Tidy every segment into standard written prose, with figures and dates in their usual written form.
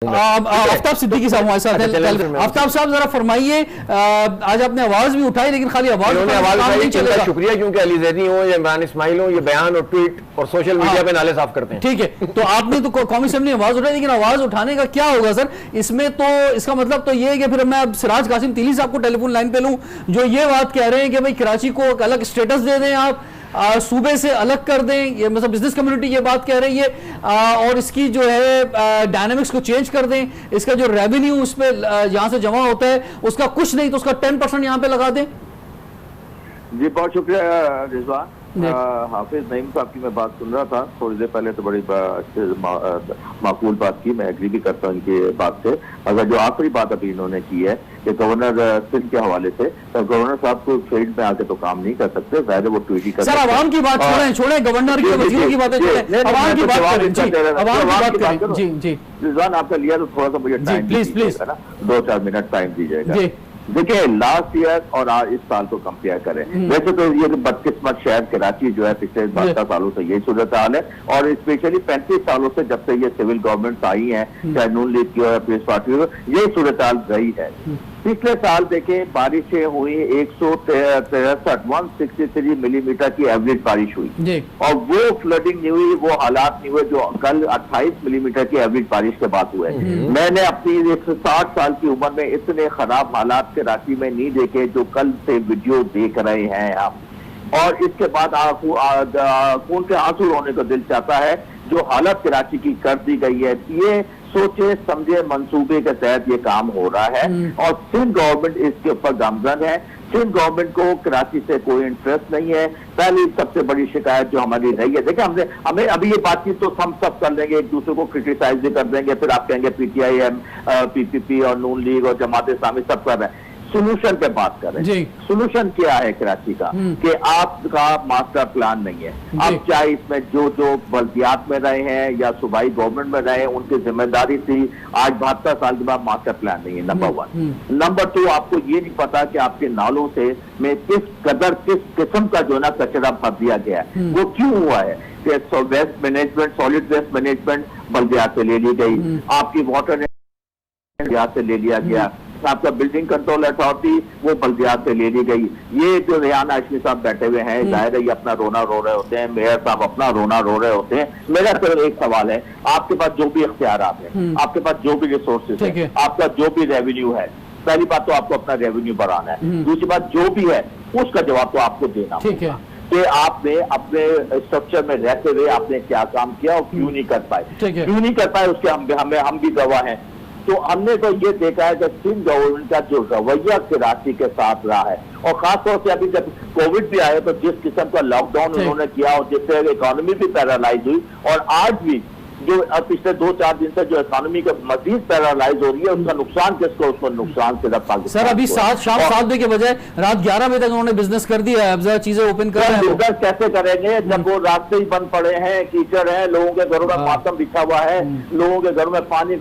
आफ्ताब सिद्दीकी साहब हमारे साथ हैं। आफ्ताब साहब जरा फरमाइए, आज आपने आवाज भी उठाई लेकिन खाली आवाज नहीं चलेगा। शुक्रिया, क्योंकि अली ज़ैदी हो या इमरान इस्माइल हो, ये बयान और ट्वीट और सोशल मीडिया पे नाले साफ करते हैं। ठीक है, तो आपने तो कौमी असेंबली में आवाज उठाई, लेकिन आवाज उठाने का क्या होगा सर इसमें? तो इसका मतलब तो ये है कि फिर मैं अब सिराज कासिम तीली साहब को टेलीफोन लाइन पे लूं, जो ये बात कह रहे हैं कि भाई कराची को एक अलग स्टेटस दे दें, आप सूबे से अलग कर दें, ये मतलब बिजनेस कम्युनिटी ये बात कह रही है, और इसकी जो है डायनामिक्स को चेंज कर दें, इसका जो रेवेन्यू उस पर यहाँ से जमा होता है उसका कुछ नहीं तो उसका 10% यहाँ पे लगा दें। जी बहुत शुक्रिया रिजवान। हाफिज नईम साहब की मैं बात सुन रहा था थोड़ी देर पहले, तो बड़ी अच्छे माकूल बात की, मैं एग्री भी करता हूँ इनकी बात से। अगर जो आखिरी बात अभी इन्होंने की है कि गवर्नर सिंध के हवाले से, तो गवर्नर साहब को फील्ड में आके तो काम नहीं कर सकते, वैसे वो ट्वीट ही कर सकते। सर आवाम की बात छोड़ें, गवर्नर की वजीर की बातें छोड़ें, आवाम की बात करें। जी जी रिजवान, आपका लिया तो थोड़ा सा मुझे टाइम प्लीज ना 2-4 मिनट टाइम दीजिएगा। देखिए लास्ट ईयर और आज इस साल को कंपेयर करें, वैसे तो ये बदकिस्मत शहर कराची जो है पिछले 12 सालों से यही सूरत हाल है, और स्पेशली 35 सालों से जब से ये सिविल गवर्नमेंट आई है, चाहे नून लीग की और पीपल्स पार्टी हो, यही सूरत हाल रही है। पिछले साल देखें बारिशें हुई 163 मिलीमीटर की एवरेज बारिश हुई, और वो फ्लडिंग नहीं हुई, वो हालात नहीं हुए जो कल 28 मिलीमीटर की एवरेज बारिश के बाद हुए। मैंने अपनी 160 साल की उम्र में इतने खराब हालात कराची में नहीं देखे जो कल से वीडियो देख रहे हैं आप, और इसके बाद खून के आंसू रोने को दिल चाहता है जो हालत कराची की कर दी गई है। ये सोचे समझे मंसूबे के तहत ये काम हो रहा है, और सिंध गवर्नमेंट इसके ऊपर गामजन है। सिंध गवर्नमेंट को कराची से कोई इंटरेस्ट नहीं है। पहली सबसे बड़ी शिकायत जो हमारी रही है, देखिए हमें अभी ये बातचीत तो हम सब कर लेंगे, एक दूसरे को क्रिटिसाइज भी कर देंगे, फिर आप कहेंगे PTIM, PPP और नून लीग और जमात इस्लामी सब कर रहे हैं। सोल्यूशन पे बात करें, सोल्यूशन क्या है कराची का कि आपका मास्टर प्लान नहीं है। अब चाहे इसमें जो बल्दियात में रहे हैं या सूबाई गवर्नमेंट में रहे, उनकी जिम्मेदारी थी। आज 72 साल के बाद मास्टर प्लान नहीं है, नंबर 1। नंबर 2, आपको ये नहीं पता कि आपके नालों से में किस किस्म का जो ना कचरा भर दिया गया है, वो क्यों हुआ है कि waste management, solid waste management बल्दियात से ले ली गई, आपकी वाटर बल्दियात से ले लिया गया, आपका बिल्डिंग कंट्रोल अथॉरिटी वो बल्दियात से ले ली गई। ये जो रेहान हाशमी साहब बैठे हुए हैं, जाहिर है ये अपना रोना रो रहे होते हैं, मेयर साहब अपना रोना रो रहे होते हैं। मेरा सिर्फ एक सवाल है, आपके पास जो भी इख्तियारात हैं, आपके पास जो भी रिसोर्सेज है, आपका जो भी रेवेन्यू है, पहली बात तो आपको अपना रेवेन्यू बढ़ाना है, दूसरी बात जो भी है उसका जवाब तो आपको देना होगा कि आपने अपने स्ट्रक्चर में रहते हुए आपने क्या काम किया और क्यों नहीं कर पाए, क्यों नहीं कर पाए उसके हम भी गवाह हैं। तो हमने तो ये देखा है कि सिंध गवर्नमेंट का जो रवैया कराची के साथ रहा है, और खासतौर से अभी जब कोविड भी आया तो जिस किस्म का लॉकडाउन उन्होंने किया और जिससे इकोनॉमी भी पैरालाइज हुई, और आज भी जो पिछले 2-4 दिन से जो इकोनॉमी का मजीद पैरालाइज हो रही है, उसका नुकसान किसको? उसको नुकसान सिर्फ पाकिस्तान। सर अभी शाम 7 बजे के बजाय रात 11 बजे तक उन्होंने बिजनेस कर दिया है, अब जरा चीजें ओपन कर रहे हैं। बिजनेस कैसे करेंगे जब वो रास्ते ही बंद पड़े हैं, कीचड़ है, लोगों के घरों में मातम बिछा हुआ है, लोगों के घरों में पानी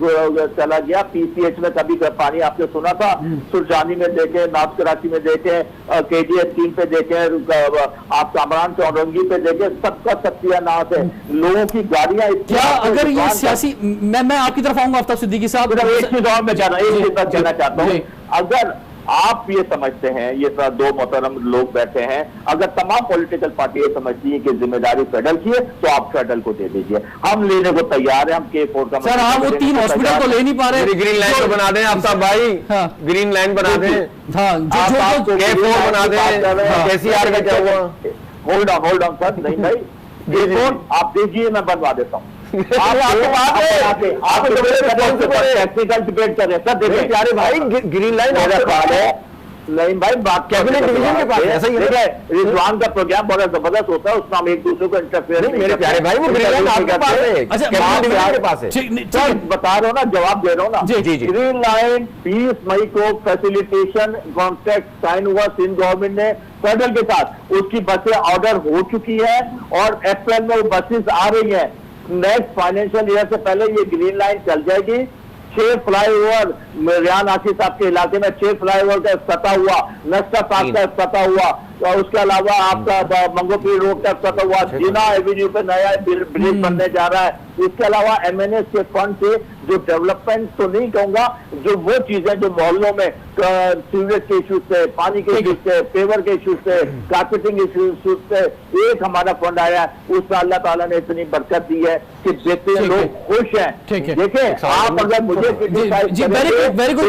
चला गया। PCH में कभी पानी आपने सुना था? सुरजानी में देखे, नॉर्थ कराची में देखे, KDS 3 पे देखे, आप कामरान चौरंगी पे देखे, सबका सत्यानाश है। लोगों की गाड़ियां अगर ये सियासी, मैं आपकी तरफ आऊंगा आफ्ताब सिद्दीकी साहब, एक चीज और मैं कहना चाहता हूँ, अगर आप ये समझते हैं, ये 2 मोहतरम लोग बैठे हैं, अगर तमाम पॉलिटिकल पार्टी ये समझती है कि जिम्मेदारी फेडरल की है, तो आप फेडरल को दे दीजिए, हम लेने को तैयार है। हम K4 का सर आप वो 3 हॉस्पिटल तो ले नहीं पा रहे, ग्रीन लाइन तो बना दें आप साहब भाई, ग्रीन लाइन बना दें, K4 बना दें, KCR का क्या हुआ? होल्ड ऑन सर, नहीं भाई K4 आप दीजिए, मैं बनवा देता हूँ। टेक्निकल डिबेट कर रहे हैं सर, देखिए प्यारे भाई, ग्रीन लाइन है नहीं भाई, बात कैबिनेट डिवीजन के पास ऐसा ही है। रिजवान का प्रोग्राम बड़ा जबरदस्त होता है, उसमें हम एक दूसरे को इंटरफेयर नहीं। मेरे प्यारे भाई वो ग्रीन लाइन आपके पास है, अच्छा डिवीजन के पास है सर, बता रहा हूँ ना, जवाब दे रहा हूँ ना। जी ग्रीन लाइन 20 मई को फैसिलिटेशन कॉन्ट्रैक्ट साइन हुआ सिंध गवर्नमेंट ने फेडरल के साथ, उसकी बसें ऑर्डर हो चुकी है और अप्रैल में वो बसेस आ रही है। नेक्स्ट फाइनेंशियल ईयर से पहले ये ग्रीन लाइन चल जाएगी। 6 फ्लाईओवर रेहान हाशमी साहब के इलाके में 6 फ्लाईओवर का इफ्तिताह हुआ, नक्शा साहब का इफ्तिताह हुआ, और उसके अलावा आपका मंगोपीर रोड का इफ्तिताह हुआ, जीना एवेन्यू पे नया ब्रिज बनने जा रहा है। इसके अलावा MNS के फंड से जो डेवलपमेंट तो नहीं कहूंगा, जो वो चीजें जो मोहल्लों में सीवरेज के इश्यूज से, पानी के इश्यूज से, पेवर के इश्यूज से, कारपेटिंग इश्यूज से एक हमारा फंड आया है, उसमें अल्लाह ताला ने इतनी बरकत दी है कि देखते हैं लोग खुश हैं। देखें आप अगर मुझे वेरी गुड